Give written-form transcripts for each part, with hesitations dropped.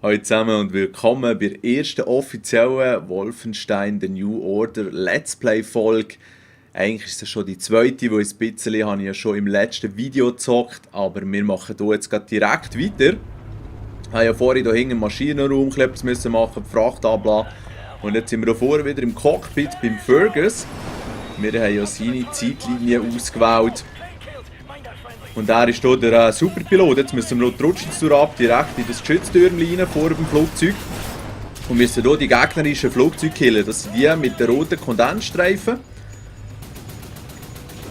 Hallo zusammen und willkommen bei der ersten offiziellen Wolfenstein The New Order Let's Play Folge. Eigentlich ist das schon die zweite, weil ein bisschen habe ich ja schon im letzten Video gezockt, aber wir machen hier jetzt gerade direkt weiter. Ich habe ja vorhin hier hinten im Maschinenraum etwas müssen machen, die Fracht abladen. Und jetzt sind wir hier vorne wieder im Cockpit beim Fergus. Wir haben ja seine Zeitlinie ausgewählt. Und er ist hier der Superpilot. Jetzt müssen wir noch die Rutschentour ab, direkt in das Geschütztürmchen rein, vor dem Flugzeug. Und müssen hier die gegnerischen Flugzeuge killen. Das sind die mit den roten Kondensstreifen.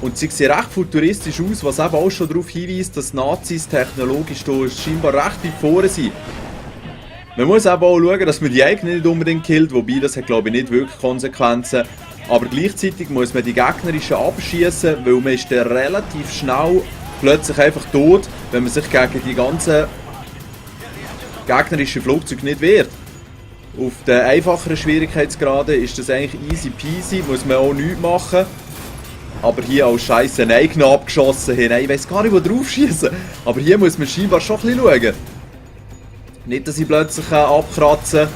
Und sie sehen recht futuristisch aus, was eben auch schon darauf hinweist, dass Nazis technologisch hier scheinbar recht weit vorne sind. Man muss eben auch schauen, dass man die eigenen nicht unbedingt killt, wobei das hat, glaube ich, nicht wirklich Konsequenzen. Aber gleichzeitig muss man die gegnerischen abschießen, weil man ist dann relativ schnell plötzlich einfach tot, wenn man sich gegen die ganzen gegnerischen Flugzeuge nicht wehrt. Auf den einfacheren Schwierigkeitsgraden ist das eigentlich easy peasy, muss man auch nichts machen. Aber hier auch scheiße einen eigenen abgeschossen haben. Ich weiß gar nicht, wo drauf schießen. Aber hier muss man scheinbar schon ein bisschen schauen. Nicht, dass ich plötzlich abkratze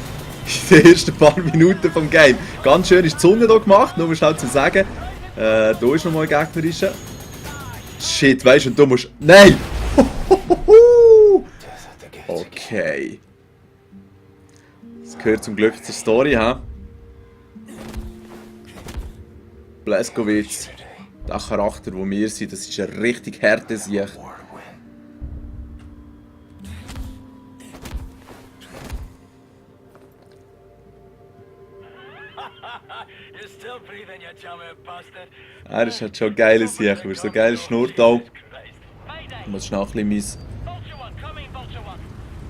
in den ersten paar Minuten vom Game. Ganz schön ist die Zunge hier gemacht, nur schnell zu sagen. Da ist nochmal ein gegnerischer. Shit, weißt du, und du musst... Nein! Okay. Das gehört zum Glück zur Story, ha? Blazkowicz, der Charakter, wo wir sind, das ist ein richtig harter Sieg. Er ist halt schon ein geiler Sieg, weil er so geil schnurrt auch. Ich muss schnell ein bisschen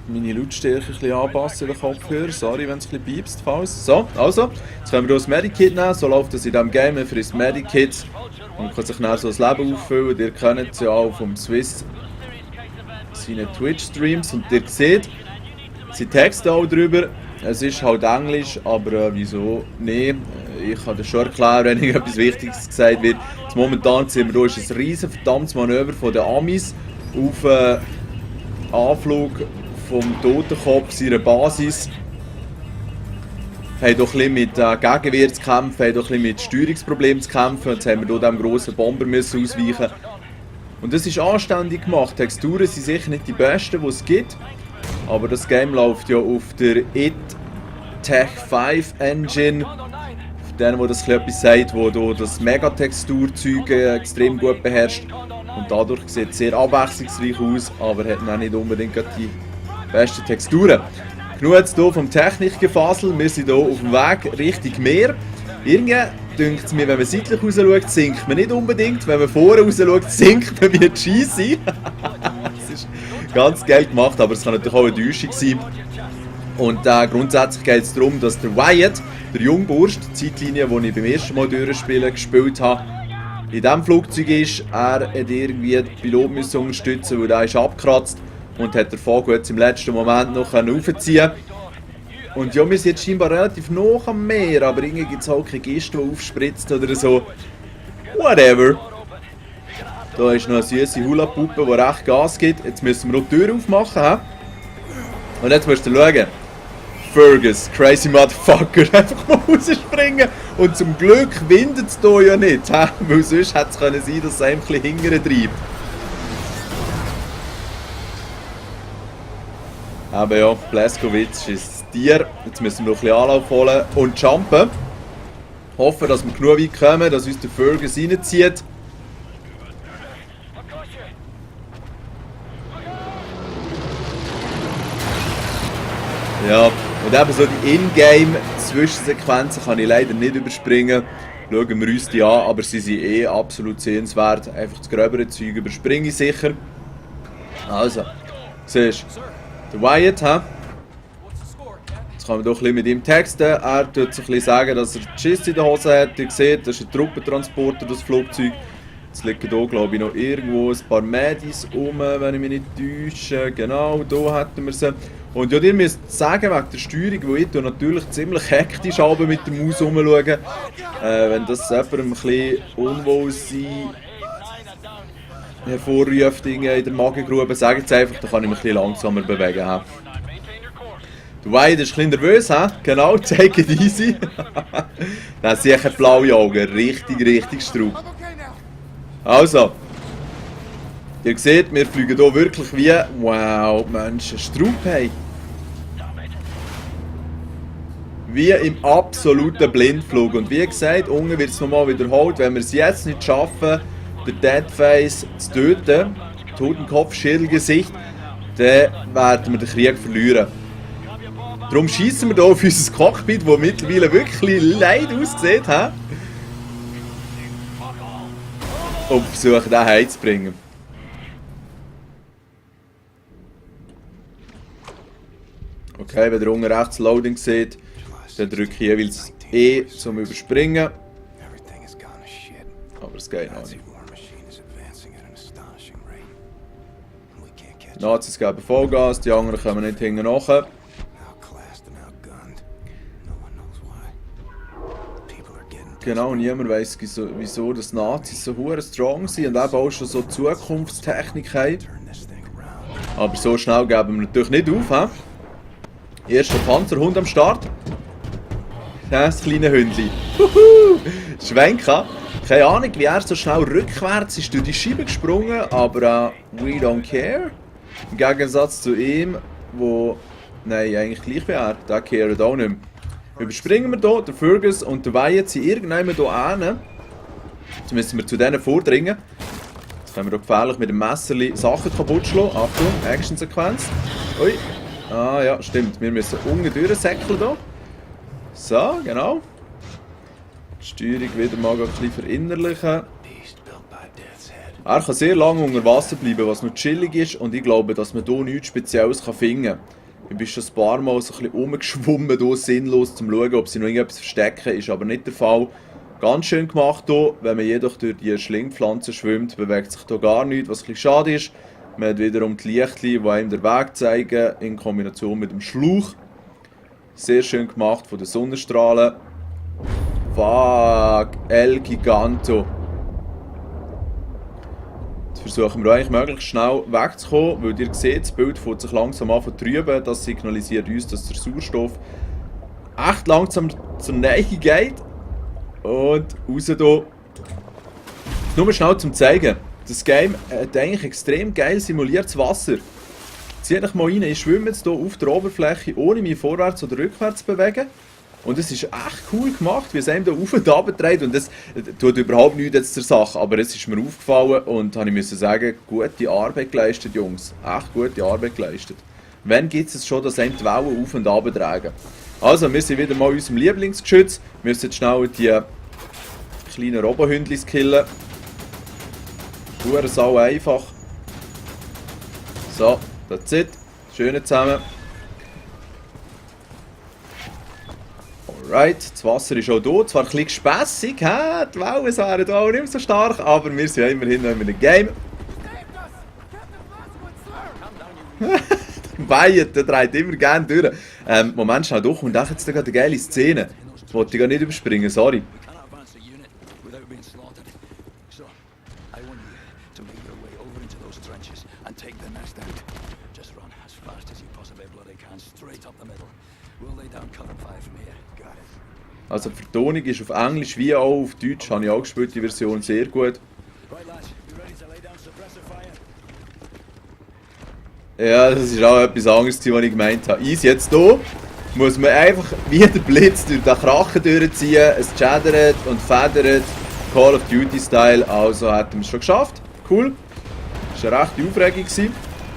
meine Lautstärke ein bisschen anpassen, den Kopfhörer. Sorry, wenn es ein bisschen piepst, falls. So, also, jetzt können wir hier das Medikit nehmen. So läuft das in diesem Game. Man frisst Medikits und kann sich dann so das Leben auffüllen. Ihr kennt es ja auch vom Swiss seine Twitch-Streams und ihr seht, sie texten auch drüber. Es ist halt Englisch, aber wieso? Nee, ich kann das schon erklären, wenn etwas Wichtiges gesagt wird. Jetzt momentan sehen wir, hier ist ein riesen verdammtes Manöver von den Amis auf Anflug vom Totenkopf seiner Basis. Wir haben doch ein bisschen mit Gegenwehr zu kämpfen, haben doch ein bisschen mit Steuerungsproblemen zu kämpfen. Jetzt haben wir hier diesem grossen Bomber müssen ausweichen. Und das ist anständig gemacht. Die Texturen sind sicher nicht die besten, die es gibt. Aber das Game läuft ja auf der id Tech 5 Engine. Auf den, wo das etwas sagt, wo hier das Megatexturzeug extrem gut beherrscht. Und dadurch sieht es sehr abwechslungsreich aus, aber hat auch nicht unbedingt die besten Texturen. Genug jetzt hier vom Technikgefasel. Wir sind hier auf dem Weg Richtung Meer. Irgendwie dünkt es mir, wenn man seitlich raus schaut, sinkt man nicht unbedingt. Wenn man vorne raus schaut, sinkt man wie ein Scheisse. Das ist ganz geil gemacht, aber es kann natürlich auch eine Täuschung sein. Und grundsätzlich geht es darum, dass der Wyatt, der Jungburst, die Zeitlinie, die ich beim ersten Mal durchspielen gespielt habe, in diesem Flugzeug ist. Er hat irgendwie den Pilot unterstützen, weil der ist abgekratzt und hat den Vogel jetzt im letzten Moment noch aufziehen. Und ja, wir sind jetzt scheinbar relativ nah am Meer, aber irgendwie gibt es auch keine Geste, die aufspritzt oder so. Whatever. Da ist noch eine süße Hula-Puppe, die recht Gas gibt. Jetzt müssen wir noch die Tür aufmachen. He? Und jetzt musst du schauen. Fergus, crazy Motherfucker, einfach mal rausspringen. Und zum Glück windet es hier ja nicht. He? Weil sonst hätte es sein können, dass es einem ein bisschen hingern treibt. Aber ja, Blazkowicz ist ein Tier. Jetzt müssen wir noch ein bisschen Anlauf holen und jumpen. Hoffen, dass wir genug weit kommen, dass uns der Fergus reinzieht. Ja, und eben so die Ingame-Zwischensequenzen kann ich leider nicht überspringen. Schauen wir uns die an, aber sie sind eh absolut sehenswert. Einfach das gröbere Zeug überspringe ich sicher. Also, siehst du. Der Wyatt, he? Jetzt kann man doch ein bisschen mit ihm texten. Er tut sich ein bisschen sagen, dass er Schiss in der Hose hat. Ihr seht, das ist ein Truppentransporter, das Flugzeug. Jetzt liegen hier, glaube ich, noch irgendwo ein paar Medis rum, wenn ich mich nicht täusche. Genau, hier hätten wir sie. Und ja, ihr müsst sagen, wegen der Steuerung, wo ich natürlich ziemlich hektisch mit der Maus rumschaue. Wenn das jemandem ein bisschen Unwohlsein hervorruft in der Magengrube, sagt es einfach, dann kann ich mich ein bisschen langsamer bewegen. Du Wyatt ist ein bisschen nervös, hä? Genau, take it easy. Das sind sicher blaue Augen, richtig Straub. Also, ihr seht, wir fliegen hier wirklich wie, wow, Menschen, Straub haben. Wie im absoluten Blindflug. Und wie gesagt, unten wird es nochmal wiederholt, wenn wir es jetzt nicht schaffen, den Deadface zu töten, Totenkopf, Schädelgesicht, dann werden wir den Krieg verlieren. Darum schießen wir hier auf unser Cockpit, das mittlerweile wirklich leid aussieht, und versuchen, den heimzubringen. Okay, wenn ihr unten rechts Loading seht, dann drücke ich jeweils E zum Überspringen. Aber es geht noch nicht. Die Nazis geben Vollgas, die anderen kommen nicht hinten nach. Genau, niemand weiss, wieso die Nazis so hure strong sind und eben auch schon so Zukunftstechnik haben. Aber so schnell geben wir natürlich nicht auf. Erster Panzerhund am Start. Das kleine Hündchen. Schwenken. Keine Ahnung, wie er so schnell rückwärts ist durch die Scheibe gesprungen, aber we don't care. Im Gegensatz zu ihm, wo, nein, eigentlich gleich wie er, der caret auch nicht mehr. Überspringen wir hier, der Fergus und der Wyatt sind irgendwann hier hin. Jetzt müssen wir zu denen vordringen. Jetzt können wir auch gefährlich mit dem Messerli Sachen kaputt schlagen. Achtung, Actionsequenz. Ui. Ah ja, stimmt. Wir müssen unten durchsäckeln hier. So, genau. Die Steuerung wieder mal ein bisschen verinnerlichen. Er kann sehr lange unter Wasser bleiben, was noch chillig ist. Und ich glaube, dass man hier nichts Spezielles finden kann. Ich bin schon ein paar Mal so ein bisschen rumgeschwommen, hier sinnlos, um zu schauen, ob sie noch irgendetwas verstecken. Ist aber nicht der Fall. Ganz schön gemacht hier. Wenn man jedoch durch die Schlingpflanzen schwimmt, bewegt sich hier gar nichts, was ein bisschen schade ist. Man hat wiederum die Lichtchen, die einem den Weg zeigen, in Kombination mit dem Schlauch. Sehr schön gemacht von den Sonnenstrahlen. Fuck, El Giganto. Jetzt versuchen wir eigentlich möglichst schnell wegzukommen, weil ihr seht, das Bild fängt sich langsam an zu trüben. Das signalisiert uns, dass der Sauerstoff echt langsam zur Nähe geht. Und raus hier. Nur schnell zum Zeigen. Das Game hat eigentlich extrem geil simuliertes Wasser. Zieht euch mal rein, ich schwimme jetzt hier auf der Oberfläche, ohne mich vorwärts oder rückwärts zu bewegen. Und es ist echt cool gemacht, wie es einem hier auf und runter dreht. Und das tut überhaupt nichts jetzt zur Sache. Aber es ist mir aufgefallen und ich musste sagen, gute Arbeit geleistet, Jungs. Echt gute Arbeit geleistet. Wann gibt es schon, dass einem die Wellen auf und runter tragen? Also, wir sind wieder mal in unserem Lieblingsgeschütz. Wir müssen jetzt schnell die kleinen Robohündchen killen. Pure Sau einfach. So, that's it. Schön zusammen. Alright, das Wasser ist auch da. Zwar ein bisschen gespässig, die Wellen wären auch nicht mehr so stark, aber wir sind ja immerhin noch in einem Game. Wyatt, der dreht immer gerne durch. Moment, schnell durch und jetzt gerade eine geile Szene. Das wollte ich gar nicht überspringen, sorry. Also die Vertonung ist auf Englisch wie auch auf Deutsch, habe ich auch gespielt, die Version sehr gut. Ja, das ist auch etwas anderes, was ich gemeint habe. Eins jetzt hier muss man einfach wie der Blitz durch den Krachen durchziehen, es chattert und federt, Call of Duty Style, also hätten wir es schon geschafft. Cool. Das war eine rechte Aufregung.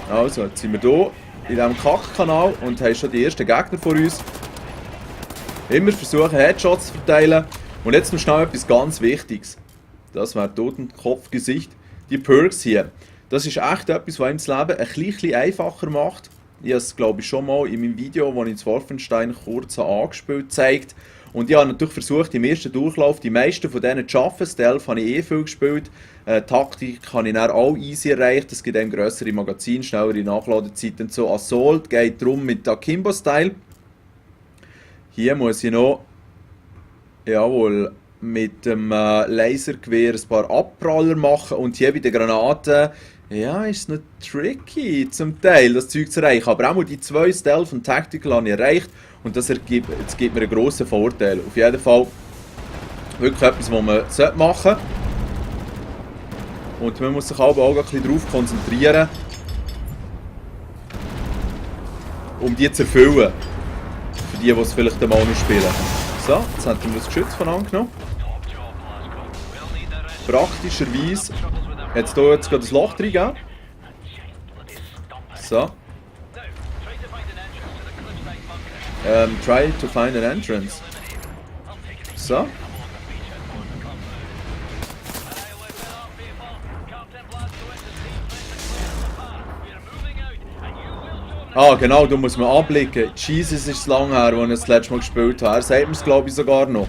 Also, jetzt sind wir hier in diesem Kackkanal und haben schon die ersten Gegner vor uns. Immer versuchen Headshots zu verteilen. Und jetzt noch schnell etwas ganz Wichtiges. Das wäre Totenkopfgesicht. Die Perks hier. Das ist echt etwas, was einem das Leben ein bisschen einfacher macht. Ich habe es, glaube ich, schon mal in meinem Video, das ich in Wolfenstein kurz angespielt gezeigt. Und ich habe natürlich versucht, im ersten Durchlauf die meisten von denen zu schaffen. Stealth habe ich viel gespielt. Taktik habe ich dann auch easy erreicht. Es gibt einem grössere Magazine, schnellere Nachladezeiten. So Assault geht darum mit Akimbo-Style. Hier muss ich noch, jawohl, mit dem Lasergewehr ein paar Abpraller machen und hier bei den Granaten, Ja, ist noch tricky zum Teil, das Zeug zu erreichen. Aber auch mal die 2 Stealth und Tactical habe ich erreicht. Und das gibt mir einen grossen Vorteil. Auf jeden Fall wirklich etwas, was man machen sollte. Und man muss sich aber auch ein bisschen darauf konzentrieren, um die zu erfüllen. Für die es vielleicht einmal noch spielen. So, jetzt haben wir das Geschütz von angenommen. Praktischerweise hat es hier jetzt gerade ein Loch reingegeben. So. Try to find an entrance. So. Ah, genau, da muss man anblicken. Jesus, ist es lang her, als ich das letzte Mal gespielt habe. Er sagt mir es, glaube ich, sogar noch.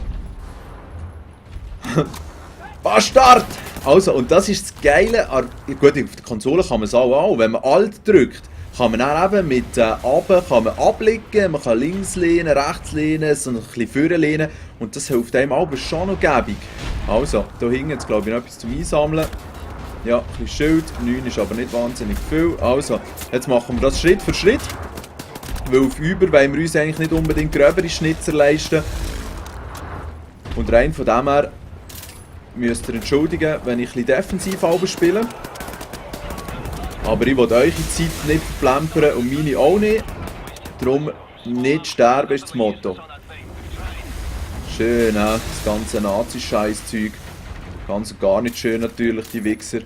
Bastard! Also, und das ist das Geile. Gut, auf der Konsole kann man es auch. Wenn man Alt drückt, kann man dann eben mit runter kann man abblicken, man kann links lehnen, rechts lehnen, so ein bisschen vorne lehnen. Und das hilft einem aber schon noch gäbig. Also, da hinten jetzt, glaube ich, noch etwas zum Einsammeln. Ja, ein bisschen Schild, 9 ist aber nicht wahnsinnig viel. Also, jetzt machen wir das Schritt für Schritt. Weil auf Über wollen wir uns eigentlich nicht unbedingt gröbere Schnitzer leisten. Und rein von dem her müsst ihr entschuldigen, wenn ich ein bisschen defensiv spiele. Aber ich will eure Zeit nicht verplempern und meine auch nicht. Darum nicht sterben ist das Motto. Schön, das ganze Nazi-Scheiß-Zeug. Ganz und gar nicht schön natürlich, die Wichser.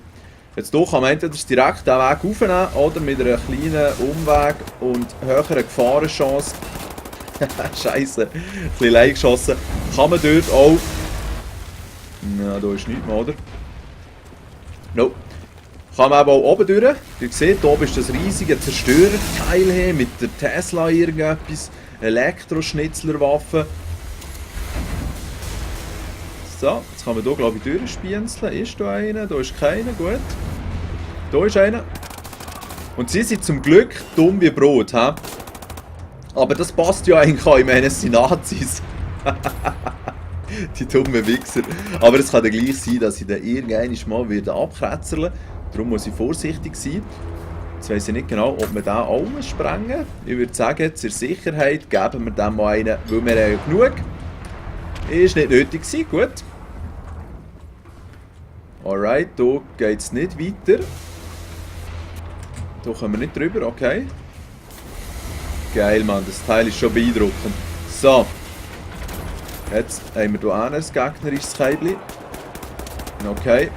Jetzt hier kann man entweder direkt den Weg aufnehmen oder mit einer kleinen Umweg und höheren Gefahrenchance. Scheiße, ein bisschen leicht geschossen. Kann man dort auch. Na, da ist nichts mehr, oder? Nope. Kann man aber auch oben durch. Ihr seht, hier oben ist das riesige Zerstörerteil hier mit der Tesla irgendetwas. Elektroschnitzlerwaffe. So, jetzt kann man hier, glaube ich, durchspienzeln. Ist da einer? Da ist keiner, gut. Da ist einer. Und sie sind zum Glück dumm wie Brot, hä? Aber das passt ja eigentlich auch, ich meine, es sind Nazis. Die dummen Wichser. Aber es kann ja gleich sein, dass ich dann irgendwann mal wieder abkrätzerle. Darum muss ich vorsichtig sein. Jetzt weiss ich nicht genau, ob wir den auch sprengen. Ich würde sagen, zur Sicherheit geben wir dem mal einen, weil wir haben ja genug. Ist nicht nötig gewesen, gut. Alright, hier geht es nicht weiter. Hier kommen wir nicht drüber, okay. Geil, Mann, das Teil ist schon beeindruckend. So. Jetzt haben wir hier ein gegnerisches Keibli. Okay.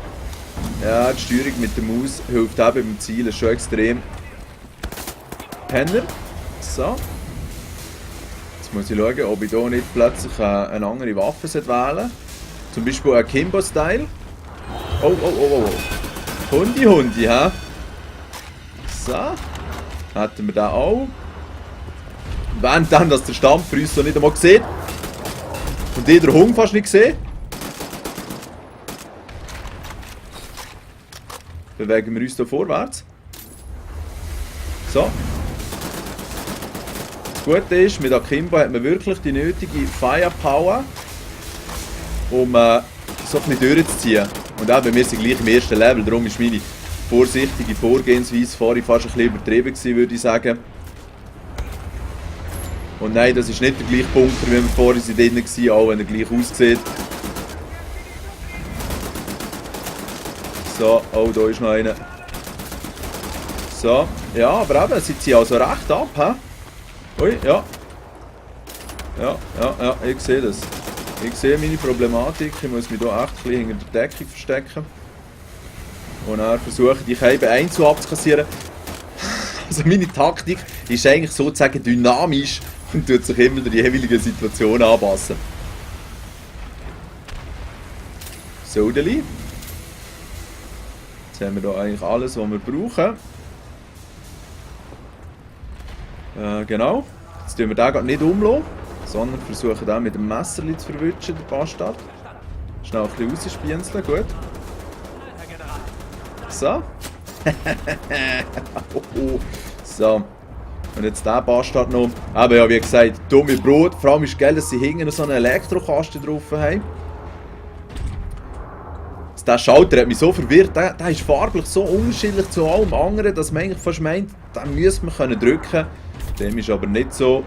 Ja, die Steuerung mit der Maus hilft auch beim Zielen schon extrem. Penner. So. Jetzt muss ich schauen, ob ich hier nicht plötzlich eine andere Waffe wählen sollte. Zum Beispiel ein Kimbo-Style. Oh, oh, oh, oh. Hundi, Hundi, hä? So. Hätten wir den auch. Wenn dann, dass der Stampfer uns so nicht einmal sieht. Und ich den Hund fast nicht gesehen. Bewegen wir uns hier vorwärts. So. Das Gute ist, mit Akimbo hat man wirklich die nötige Firepower, um so ein bisschen durchzuziehen. Und auch wir sind gleich im ersten Level, darum ist meine vorsichtige Vorgehensweise vorhin fast ein bisschen übertrieben gewesen, würde ich sagen. Und nein, das ist nicht der gleiche Bunker, wie wir vorhin drin waren, auch wenn er gleich aussieht. So, oh, da ist noch einer. So, ja, aber eben, sie ziehen also recht ab, hä? Ui, ja. Ja, ich sehe das. Ich sehe meine Problematik, ich muss mich hier echt ein bisschen hinter der Deckung verstecken. Und dann versuchen, die Scheibe einzeln abzukassieren. Also meine Taktik ist eigentlich sozusagen dynamisch und tut sich immer der jeweiligen Situation anpassen. So, Deli. Jetzt haben wir hier eigentlich alles, was wir brauchen. Genau. Jetzt tun wir den gerade nicht umlassen, sondern versuchen den mit dem Messer zu verwutschen, den Bastard. Schnell ein bisschen rausspienzeln, gut. So. So. Und jetzt der Bastard noch. Aber ja, wie gesagt, dumme Brot. Vor allem ist geil, dass sie hinten noch so einen Elektrokasten drauf haben. Der Schalter hat mich so verwirrt. Der ist farblich so unterschiedlich zu allem anderen, dass man eigentlich fast meint, den müsste man drücken können. Dem ist aber nicht so.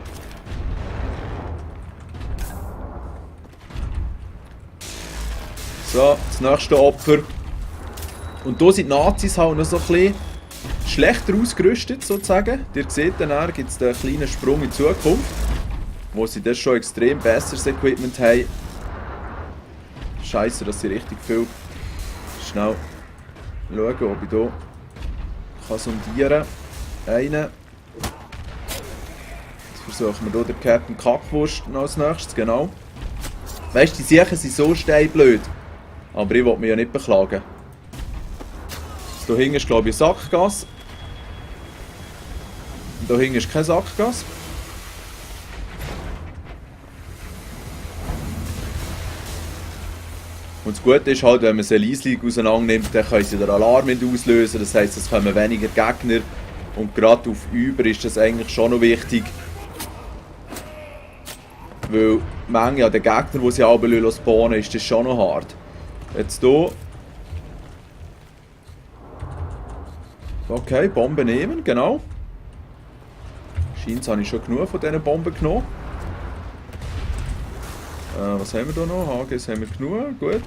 So, das nächste Opfer. Und hier sind die Nazis halt noch so ein bisschen schlechter ausgerüstet, sozusagen. Ihr seht, dann gibt es einen kleinen Sprung in die Zukunft, wo sie das schon extrem besseres Equipment haben. Scheiße, dass sie richtig viel. Schnell schauen, ob ich hier kann sondieren kann. Einen. Jetzt versuchen wir hier den Captain Kackwurst noch als nächstes, genau. Weißt du, die Siechen sind so steinblöd. Aber ich will mich ja nicht beklagen. Hier hinten ist, glaube ich, eine Sackgasse. Und hier hinten ist keine Sackgasse. Und das Gute ist halt, wenn man sie leise auseinander nimmt, dann können sie den Alarm nicht auslösen. Das heisst, es kommen weniger Gegner. Und gerade auf Über ist das eigentlich schon noch wichtig. Weil die Menge an den Gegnern, die sie runter spawnen, ist das schon noch hart. Jetzt hier. Okay, Bomben nehmen, genau. Scheint, habe ich schon genug von diesen Bomben genommen. Was haben wir da noch? HGs haben wir genug, gut.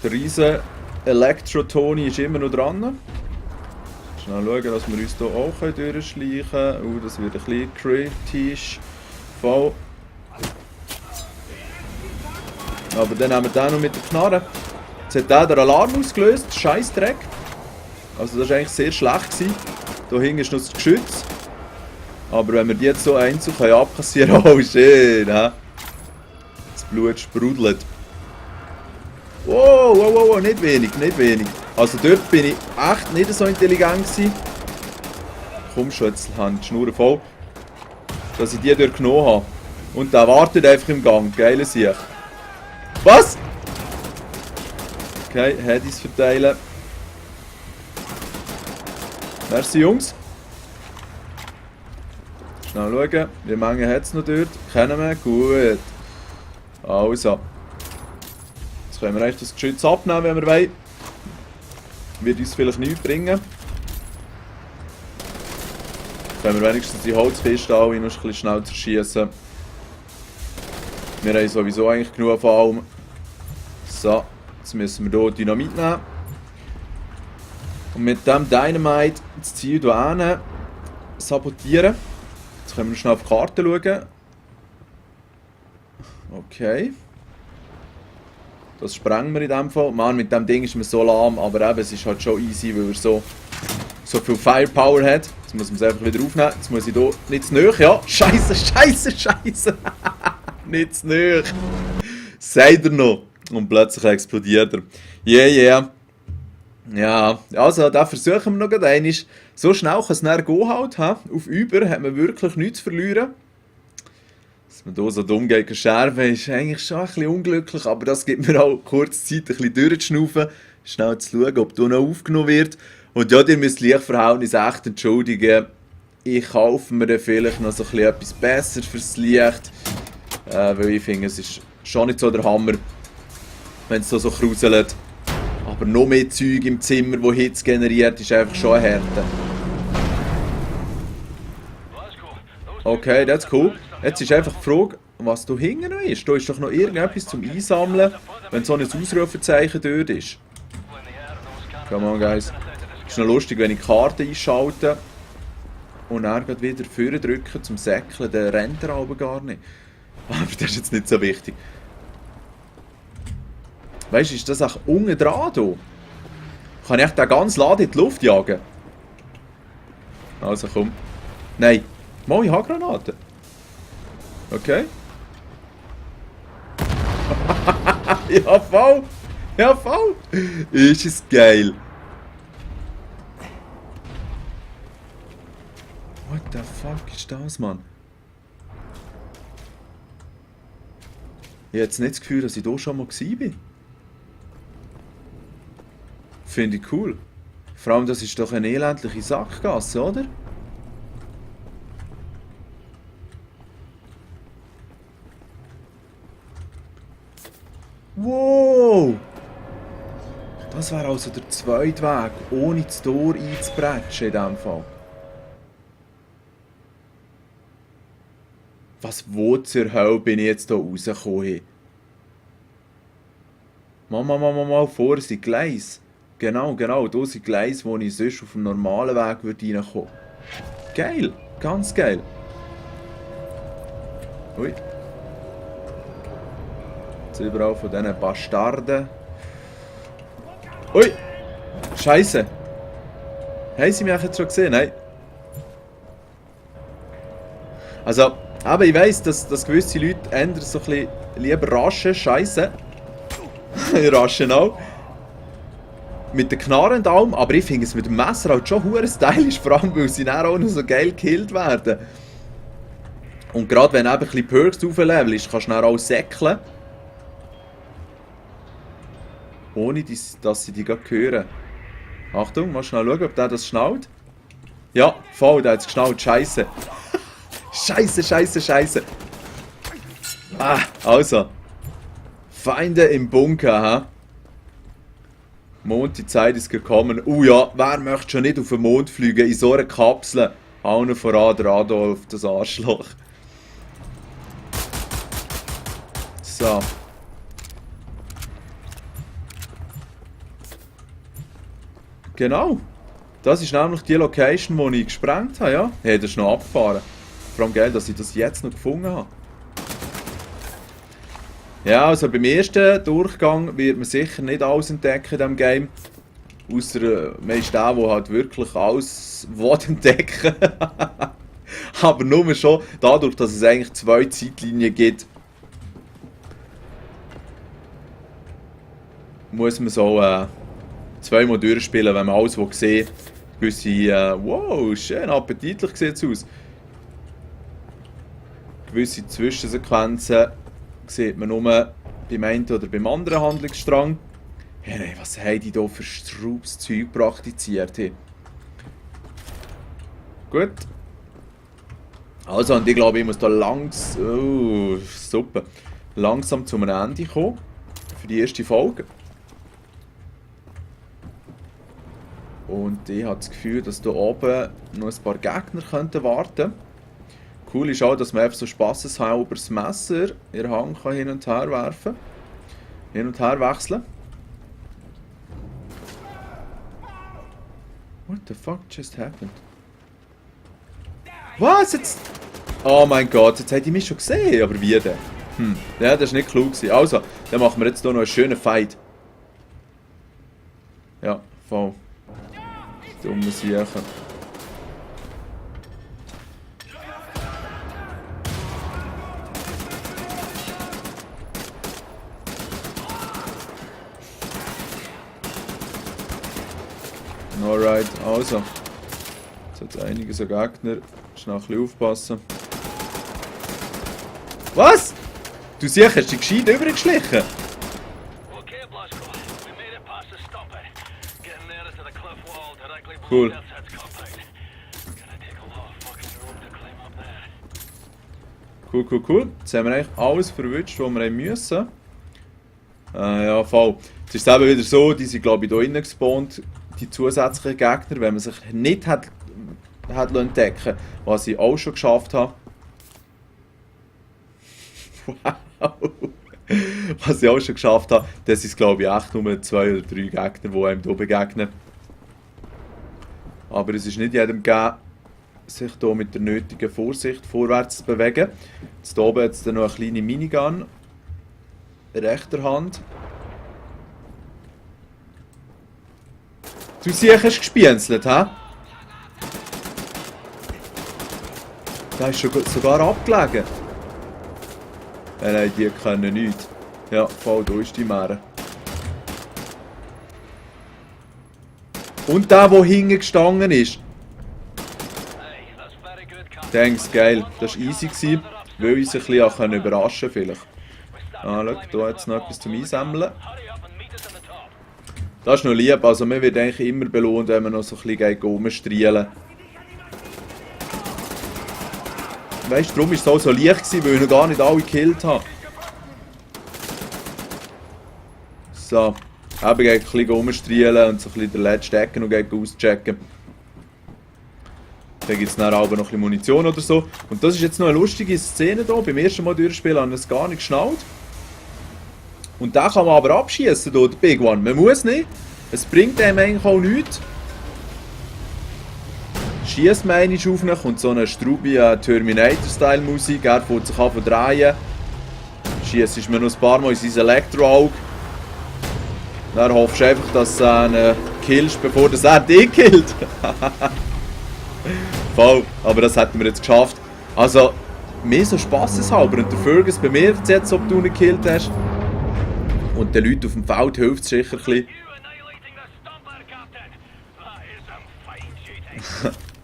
Der riesen Elektro-Toni ist immer noch dran. Schnell schauen, dass wir uns hier auch durchschleichen können. Das wird ein bisschen kritisch. Voll. Aber dann haben wir den noch mit der Knarre. Jetzt hat der den Alarm ausgelöst, Scheissdreck. Also das war eigentlich sehr schlecht gewesen. Hier hinten ist noch das Geschütz. Aber wenn wir die jetzt so einzeln abkassieren können, oh shit, ne? Das Blut sprudelt. Wow, wow, wow, nicht wenig, nicht wenig. Also dort bin ich echt nicht so intelligent gewesen. Komm schon, jetzt haben die Schnur voll. Dass ich die dort genommen habe. Und der wartet einfach im Gang, geile Sicht. Was? Okay, Headies verteilen. Merci Jungs. Schnell schauen, wie Menge hat es noch dort? Kennen wir? Gut. Also. Jetzt können wir eigentlich das Geschütz abnehmen, wenn wir wollen. Wird uns vielleicht nichts bringen. Jetzt können wir wenigstens die Holzkiste alle noch ein bisschen schnell zerschießen. Wir haben sowieso eigentlich genug von allem. So, jetzt müssen wir hier Dynamit nehmen. Und mit dem Dynamite das Ziel hier hinten sabotieren. Jetzt können wir schnell auf die Karte schauen. Okay. Das sprengen wir in dem Fall. Mann, mit dem Ding ist man so lahm, aber eben, es ist halt schon easy, weil er so viel Firepower hat. Jetzt muss man es einfach wieder aufnehmen. Jetzt muss ich hier nicht zu nahe. Ja, scheiße, scheiße, scheiße. Nicht zu nahe. Seid ihr noch? Und plötzlich explodiert er. Yeah, yeah. Ja, also da versuchen wir noch gerade einmal. So schnell kann es nachher gehen halt. Auf Über hat man wirklich nichts zu verlieren. Dass man hier so dumm gegen Scherben ist eigentlich schon ein bisschen unglücklich, aber das gibt mir auch kurz Zeit, ein bisschen durchzuschnaufen, schnell zu schauen, ob hier noch aufgenommen wird. Und ja, ihr müsst Lichtverhältnis echt entschuldigen. Ich kaufe mir dann vielleicht noch so ein bisschen etwas besser fürs Licht. Weil ich finde, es ist schon nicht so der Hammer, wenn es so kruselt. Aber noch mehr Zeug im Zimmer, das Hitze generiert, ist einfach schon eine Härte. Okay, das ist cool. Jetzt ist einfach die Frage, was da hinten noch ist. Da ist doch noch irgendetwas zum Einsammeln, wenn so ein Ausrufezeichen dort ist. Come on, guys. Ist noch lustig, wenn ich die Karte einschalte und dann wieder vorne drücken zum Säckeln, dann rennt er aber gar nicht. Aber das ist jetzt nicht so wichtig. Weißt du, ist das auch unten dran hier? Kann ich den ganzen Laden in die Luft jagen? Also komm. Nein. Mal, ich habe Granaten. Okay. Ja, voll. Ja, voll. Ist es geil. What the fuck ist das, Mann? Ich habe jetzt nicht das Gefühl, dass ich hier schon mal war. Finde ich cool. Vor allem, das ist doch eine elendliche Sackgasse, oder? Wow! Das wäre also der zweite Weg, ohne das Tor einzubrechen in diesem Fall. Wo zur Hölle bin ich jetzt hier rausgekommen? Mal, vor sind Gleise. Genau, da sind Gleise, wo ich sonst auf dem normalen Weg reinkommen würde. Geil, ganz geil. Ui. Jetzt überall von diesen Bastarden. Ui! Scheiße! Haben sie mich jetzt schon gesehen? Nein. Also, aber ich weiss, dass gewisse Leute ändern so ein bisschen lieber rasche Scheiße. Raschen auch. Mit den Knarren und allem, aber ich finde es mit dem Messer halt schon hure stylisch, vor allem weil sie dann auch noch so geil gekillt werden. Und gerade wenn du ein bisschen Perks auflevelst, kannst du dann auch säckeln. Ohne dass sie dich hören. Achtung, mal schnell schauen, ob der das schnallt. Ja, voll, der hat es geschnallt. Scheiße. Scheiße. Ah, also. Feinde im Bunker, hä? Mond, die Zeit ist gekommen. Ja, wer möchte schon nicht auf den Mond fliegen in so einer Kapsel? Allen voran der Adolf, das Arschloch. So. Genau. Das ist nämlich die Location, die ich gesprengt habe, ja. Hey, das ist noch abgefahren. Vor allem geil, dass ich das jetzt noch gefunden habe. Ja, also beim ersten Durchgang wird man sicher nicht alles entdecken in diesem Game. Ausser man ist der halt wirklich alles entdecken will. Aber nur schon dadurch, dass es eigentlich 2 Zeitlinien gibt, muss man so 2 Mal durchspielen, wenn man alles sehen will. Gewisse, wow, schön appetitlich sieht es aus. Gewisse Zwischensequenzen sieht man nur beim einen oder beim anderen Handlungsstrang. Hey, was haben die hier für Straubs Zeug praktiziert? Hey. Gut. Also, und ich glaube, ich muss da langsam zum Ende kommen. Für die erste Folge. Und ich habe das Gefühl, dass hier oben noch ein paar Gegner könnten warten. Cool ist auch, dass man einfach so spasseshalber das Messer in der Hand kann hin und her werfen. Hin und her wechseln. What the fuck just happened? Was jetzt? Oh mein Gott, jetzt hätte ich mich schon gesehen, aber wie denn? Ja, das war nicht klug. Also, dann machen wir jetzt hier noch einen schönen Fight. Ja, voll. Dumme Siechen. Alright, also. Jetzt hat es einige so Gegner. Schnell ein bisschen aufpassen. Was? Du siehst, hast dich gescheit übergeschlichen? Cool. Cool. Jetzt haben wir eigentlich alles verwünscht, was wir müssen. Ja, voll. Jetzt ist es eben wieder so, die sind glaube ich hier innen gespawnt, die zusätzlichen Gegner, wenn man sich nicht hat entdecken, was ich auch schon geschafft habe. Wow! Was ich auch schon geschafft habe, das ist glaube ich echt nur 2 oder 3 Gegner, die einem hier begegnen. Aber es ist nicht jedem gegeben, sich hier mit der nötigen Vorsicht vorwärts zu bewegen. Jetzt hier oben hat es dann noch eine kleine Minigun. Rechter Hand. Du siehst, hast gespienzelt, hä? Da ist sogar abgelegen. Nein, die können nichts. Ja, voll, da ist die Mähre. Und der hinten gestanden ist. Thanks, geil. Das war easy, weil ich sich ein bisschen überraschen konnte vielleicht. Ah, schau, da hat es noch etwas zum Einsammeln. Das ist noch lieb, also man wird eigentlich immer belohnt, wenn man noch so ein bisschen rumstrielen. Weißt du, darum war es auch so leicht, weil ich noch gar nicht alle gekillt habe. So, Eben ein bisschen rumstrielen und so ein bisschen den letzten Ecken noch auschecken. Dann gibt es dann auch noch ein bisschen Munition oder so. Und das ist jetzt noch eine lustige Szene hier. Beim ersten Mal durchspielen habe ich es gar nicht geschnallt. Und da kann man aber abschießen, der Big One. Man muss nicht. Es bringt einem eigentlich auch nichts. Schießt man einmal auf ihn, kommt so eine strubige Terminator-Style-Musik. Er fängt sich an zu drehen. Schießt ist mir noch ein paar Mal in sein Elektroauge. Dann hoffst du einfach, dass du ihn killst, bevor er dich killt. Voll, aber das hätten wir jetzt geschafft. Also, mehr so spaßeshalber. Und der Fergus bemerkt jetzt, ob du ihn gekillt hast. Und den Leuten auf dem Feld hilft es sicher ein bisschen.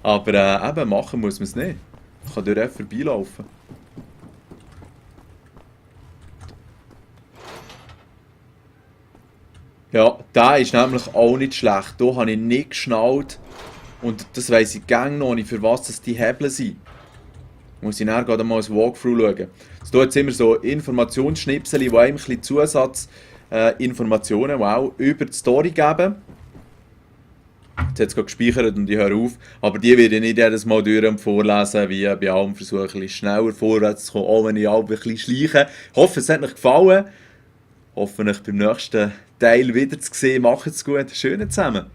Aber eben, machen muss man es nicht. Man kann durch vorbeilaufen. Ja, der ist nämlich auch nicht schlecht. Da habe ich nicht geschnallt. Und das weiss ich gerne noch nicht, für was das die Hebel sind. Muss ich dann gerade mal ein Walkthrough schauen. Es tut jetzt immer so Informationsschnipsel, die einem ein bisschen Zusatzinformationen über die Story geben. Jetzt hat es gerade gespeichert und ich höre auf. Aber die werde ich nicht jedes Mal durch und vorlesen, wie bei allem versuche, ein bisschen schneller vorwärts zu kommen, auch wenn ich ein bisschen schleiche. Ich hoffe, es hat euch gefallen. Hoffe, euch beim nächsten Teil wieder zu sehen. Macht's gut. Schönen zusammen.